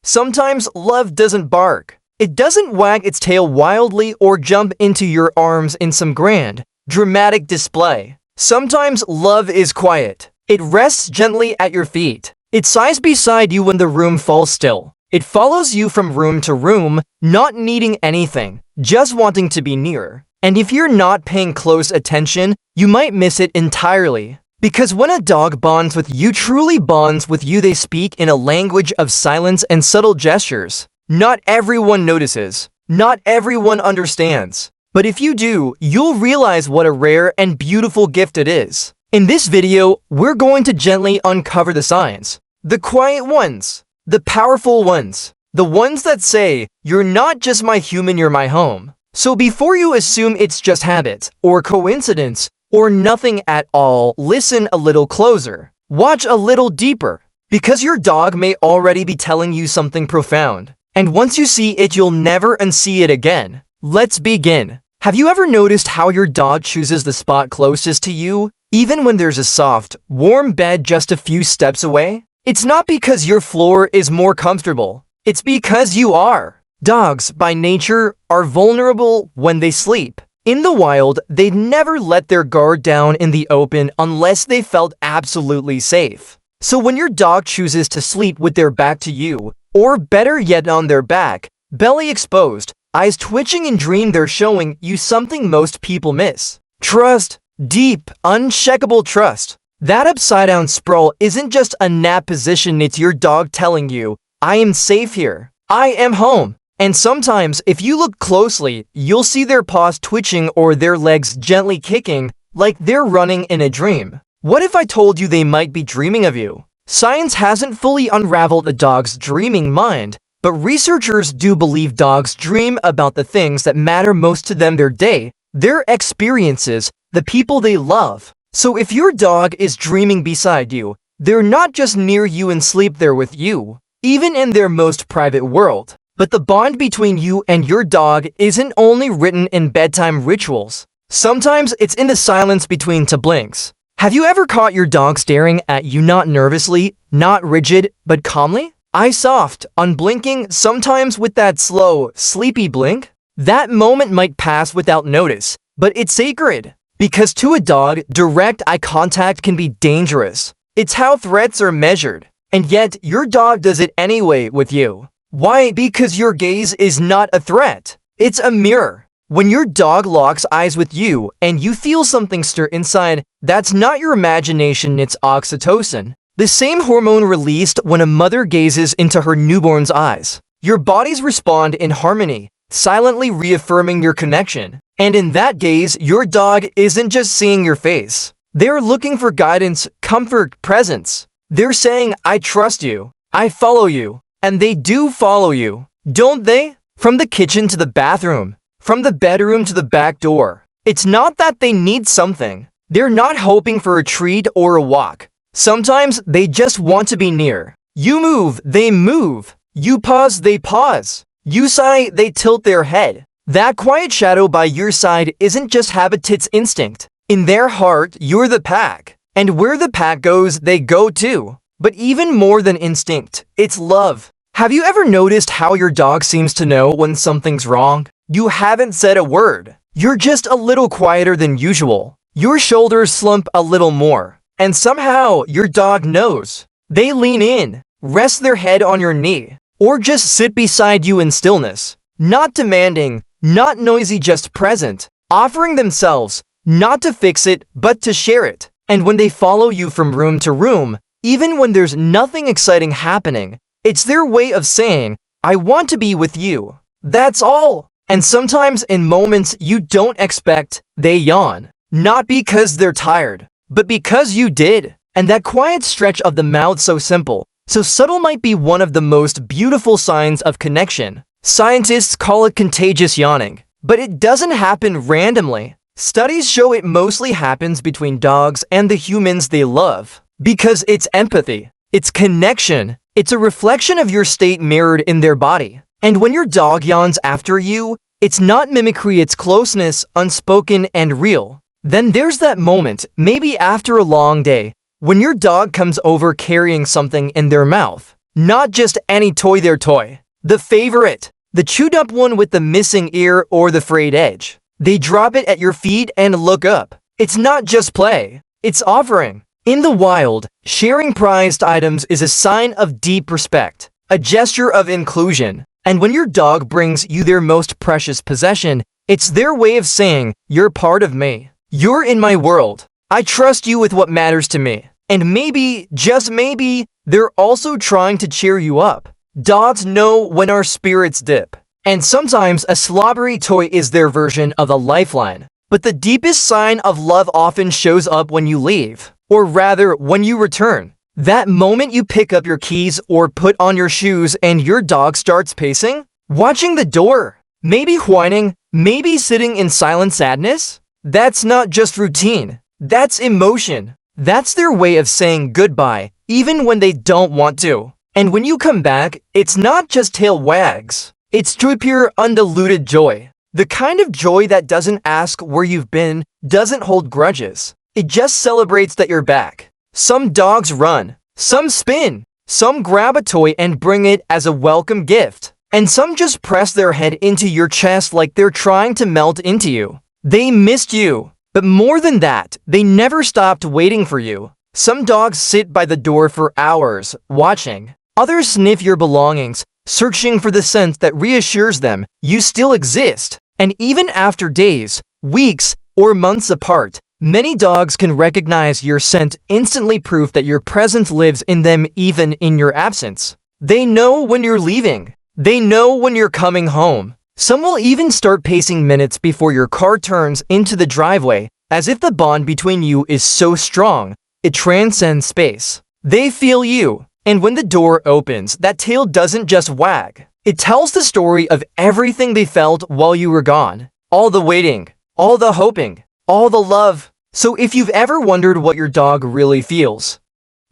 Sometimes love doesn't bark. It doesn't wag its tail wildly or jump into your arms in some grand, dramatic display. Sometimes love is quiet. It rests gently at your feet. It sighs beside you when the room falls still. It follows you from room to room, not needing anything, just wanting to be near. And if you're not paying close attention, you might miss it entirely. Because when a dog bonds with you, truly bonds with you, they speak in a language of silence and subtle gestures. Not everyone notices. Not everyone understands. But if you do, you'll realize what a rare and beautiful gift it is. In this video, we're going to gently uncover the signs. The quiet ones. The powerful ones. The ones that say, "You're not just my human, you're my home." So before you assume it's just habit, or coincidence, or nothing at all, listen a little closer. Watch a little deeper. Because your dog may already be telling you something profound. And once you see it, you'll never unsee it again. Let's begin. Have you ever noticed how your dog chooses the spot closest to you, even when there's a soft, warm bed just a few steps away? It's not because your floor is more comfortable. It's because you are. Dogs, by nature, are vulnerable when they sleep. In the wild, they'd never let their guard down in the open unless they felt absolutely safe. So when your dog chooses to sleep with their back to you, or better yet on their back, belly exposed, eyes twitching in dream, they're showing you something most people miss. Trust. Deep, unshakable trust. That upside-down sprawl isn't just a nap position, it's your dog telling you, "I am safe here. I am home." And sometimes, if you look closely, you'll see their paws twitching or their legs gently kicking, like they're running in a dream. What if I told you they might be dreaming of you? Science hasn't fully unraveled a dog's dreaming mind, but researchers do believe dogs dream about the things that matter most to them, their day, their experiences, the people they love. So if your dog is dreaming beside you, they're not just near you in sleep, they're with you, even in their most private world. But the bond between you and your dog isn't only written in bedtime rituals. Sometimes it's in the silence between two blinks. Have you ever caught your dog staring at you, not nervously, not rigid, but calmly? Eyes soft, unblinking, sometimes with that slow, sleepy blink? That moment might pass without notice, but it's sacred. Because to a dog, direct eye contact can be dangerous. It's how threats are measured. And yet, your dog does it anyway with you. Why? Because your gaze is not a threat. It's a mirror. When your dog locks eyes with you and you feel something stir inside, that's not your imagination, it's oxytocin. The same hormone released when a mother gazes into her newborn's eyes. Your bodies respond in harmony, silently reaffirming your connection. And in that gaze, your dog isn't just seeing your face. They're looking for guidance, comfort, presence. They're saying, "I trust you. I follow you." And they do follow you, don't they? From the kitchen to the bathroom, from the bedroom to the back door. It's not that they need something. They're not hoping for a treat or a walk. Sometimes they just want to be near. You move, they move. You pause, they pause. You sigh, they tilt their head. That quiet shadow by your side isn't just habit, it's instinct. In their heart, you're the pack. And where the pack goes, they go too. But even more than instinct, it's love. Have you ever noticed how your dog seems to know when something's wrong? You haven't said a word. You're just a little quieter than usual. Your shoulders slump a little more. And somehow, your dog knows. They lean in, rest their head on your knee, or just sit beside you in stillness. Not demanding, not noisy, just present. Offering themselves, not to fix it, but to share it. And when they follow you from room to room, even when there's nothing exciting happening, it's their way of saying, "I want to be with you." That's all. And sometimes in moments you don't expect, they yawn. Not because they're tired, but because you did. And that quiet stretch of the mouth, so simple, so subtle, might be one of the most beautiful signs of connection. Scientists call it contagious yawning. But it doesn't happen randomly. Studies show it mostly happens between dogs and the humans they love. Because it's empathy. It's connection. It's a reflection of your state mirrored in their body. And when your dog yawns after you, it's not mimicry, it's closeness, unspoken and real. Then there's that moment, maybe after a long day, when your dog comes over carrying something in their mouth. Not just any toy, their toy. The favorite. The chewed up one with the missing ear or the frayed edge. They drop it at your feet and look up. It's not just play, it's offering. In the wild, sharing prized items is a sign of deep respect, a gesture of inclusion. And when your dog brings you their most precious possession, it's their way of saying, "You're part of me. You're in my world. I trust you with what matters to me." And maybe, just maybe, they're also trying to cheer you up. Dogs know when our spirits dip. And sometimes a slobbery toy is their version of a lifeline. But the deepest sign of love often shows up when you leave. Or rather, when you return. That moment you pick up your keys or put on your shoes and your dog starts pacing, watching the door, maybe whining, maybe sitting in silent sadness. That's not just routine. That's emotion. That's their way of saying goodbye, even when they don't want to. And when you come back, it's not just tail wags. It's true, pure, undiluted joy. The kind of joy that doesn't ask where you've been, doesn't hold grudges. It just celebrates that you're back. Some dogs run, some spin, some grab a toy and bring it as a welcome gift, and some just press their head into your chest like they're trying to melt into you. They missed you, but more than that, they never stopped waiting for you. Some dogs sit by the door for hours, watching. Others sniff your belongings, searching for the scent that reassures them you still exist. And even after days, weeks, or months apart, many dogs can recognize your scent, instantly proof that your presence lives in them even in your absence. They know when you're leaving. They know when you're coming home. Some will even start pacing minutes before your car turns into the driveway, as if the bond between you is so strong, it transcends space. They feel you, and when the door opens, that tail doesn't just wag. It tells the story of everything they felt while you were gone. All the waiting, all the hoping, all the love. So if you've ever wondered what your dog really feels,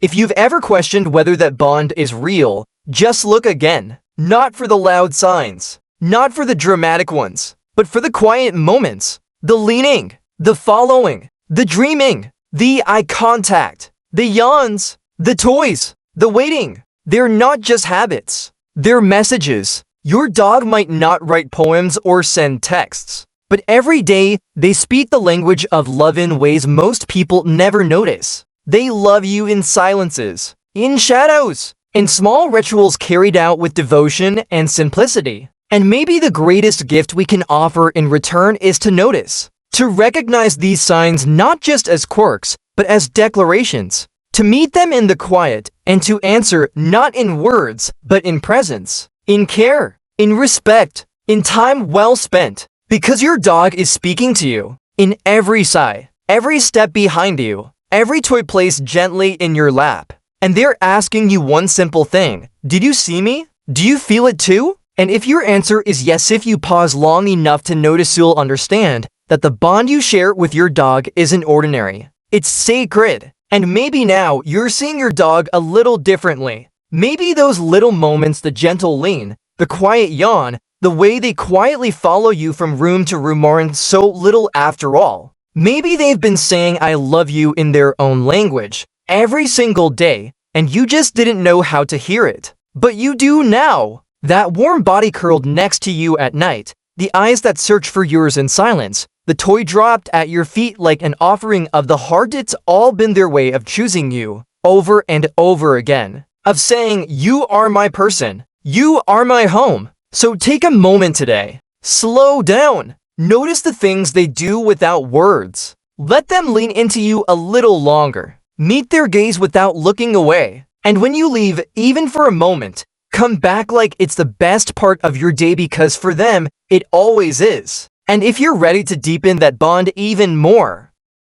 if you've ever questioned whether that bond is real, just look again. Not for the loud signs, not for the dramatic ones, but for the quiet moments. The leaning, the following, the dreaming, the eye contact, the yawns, the toys, the waiting. They're not just habits. They're messages. Your dog might not write poems or send texts, but every day they speak the language of love in ways most people never notice. They love you in silences, in shadows, in small rituals carried out with devotion and simplicity. And maybe the greatest gift we can offer in return is to notice, to recognize these signs not just as quirks, but as declarations, to meet them in the quiet, and to answer not in words, but in presence, in care, in respect, in time well spent. Because your dog is speaking to you, in every sigh, every step behind you, every toy placed gently in your lap. And they're asking you one simple thing: did you see me? Do you feel it too? And if your answer is yes, if you pause long enough to notice, you'll understand that the bond you share with your dog isn't ordinary. It's sacred. And maybe now you're seeing your dog a little differently. Maybe those little moments, the gentle lean, the quiet yawn, the way they quietly follow you from room to room aren't so little after all. Maybe they've been saying "I love you" in their own language every single day, and you just didn't know how to hear it. But you do now. That warm body curled next to you at night, the eyes that search for yours in silence, the toy dropped at your feet like an offering of the heart. It's all been their way of choosing you over and over again, of saying, "You are my person. You are my home." So take a moment today. Slow down. Notice the things they do without words. Let them lean into you a little longer. Meet their gaze without looking away. And when you leave, even for a moment, come back like it's the best part of your day, because for them, it always is. And if you're ready to deepen that bond even more,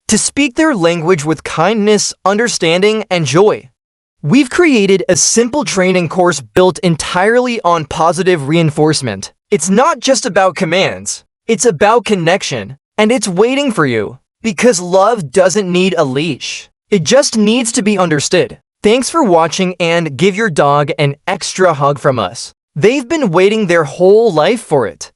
to speak their language with kindness, understanding, and joy, we've created a simple training course built entirely on positive reinforcement. It's not just about commands. It's about connection. And it's waiting for you. Because love doesn't need a leash. It just needs to be understood. Thanks for watching, and give your dog an extra hug from us. They've been waiting their whole life for it.